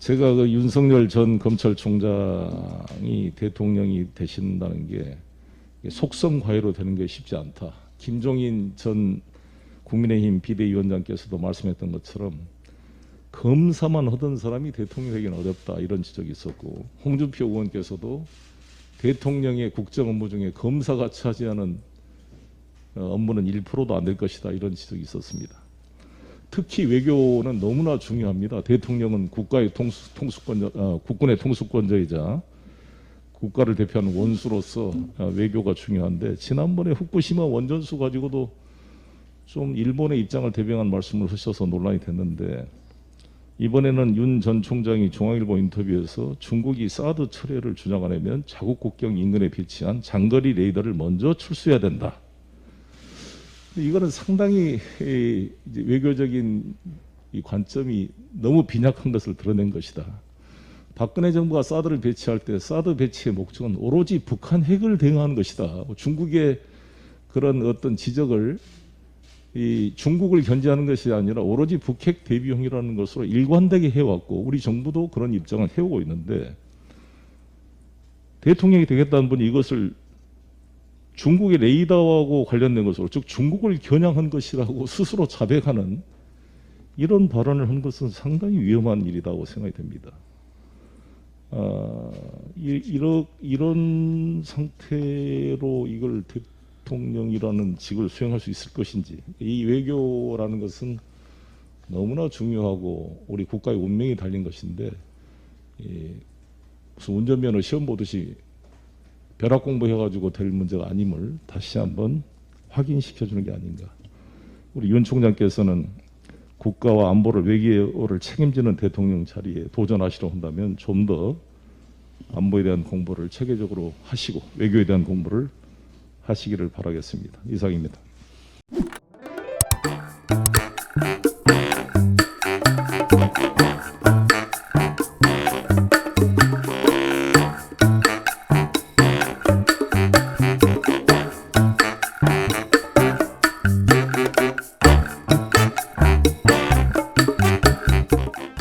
제가 그 윤석열 전 검찰총장이 대통령이 되신다는 게 속성 과외로 되는 게 쉽지 않다. 김종인 전 국민의힘 비대위원장께서도 말씀했던 것처럼 검사만 하던 사람이 대통령이 되기는 어렵다, 이런 지적이 있었고, 홍준표 의원께서도 대통령의 국정 업무 중에 검사가 차지하는 업무는 1%도 안 될 것이다, 이런 지적이 있었습니다. 특히 외교는 너무나 중요합니다. 대통령은 국가의 국군의 통수권자이자 국가를 대표하는 원수로서 외교가 중요한데, 지난번에 후쿠시마 원전수 가지고도 좀 일본의 입장을 대변한 말씀을 하셔서 논란이 됐는데, 이번에는 윤 전 총장이 중앙일보 인터뷰에서 중국이 사드 철회를 주장하려면 자국 국경 인근에 배치한 장거리 레이더를 먼저 출수해야 된다. 이거는 상당히 이제 외교적인 이 관점이 너무 빈약한 것을 드러낸 것이다. 박근혜 정부가 사드를 배치할 때 사드 배치의 목적은 오로지 북한 핵을 대응하는 것이다. 중국의 그런 어떤 지적을 중국을 견제하는 것이 아니라 오로지 북핵 대비용이라는 것으로 일관되게 해왔고, 우리 정부도 그런 입장을 해오고 있는데, 대통령이 되겠다는 분이 이것을 중국의 레이더하고 관련된 것으로, 즉 중국을 겨냥한 것이라고 스스로 자백하는 이런 발언을 한 것은 상당히 위험한 일이라고 생각이 됩니다. 이런 상태로 이걸 대통령이라는 직을 수행할 수 있을 것인지, 이 외교라는 것은 너무나 중요하고 우리 국가의 운명이 달린 것인데, 무슨 운전면허 시험 보듯이 벼락 공부해가지고 될 문제가 아님을 다시 한번 확인시켜주는 게 아닌가. 우리 윤 총장께서는 국가와 안보를, 외교를 책임지는 대통령 자리에 도전하시려 한다면 좀 더 안보에 대한 공부를 체계적으로 하시고 외교에 대한 공부를 하시기를 바라겠습니다. 이상입니다.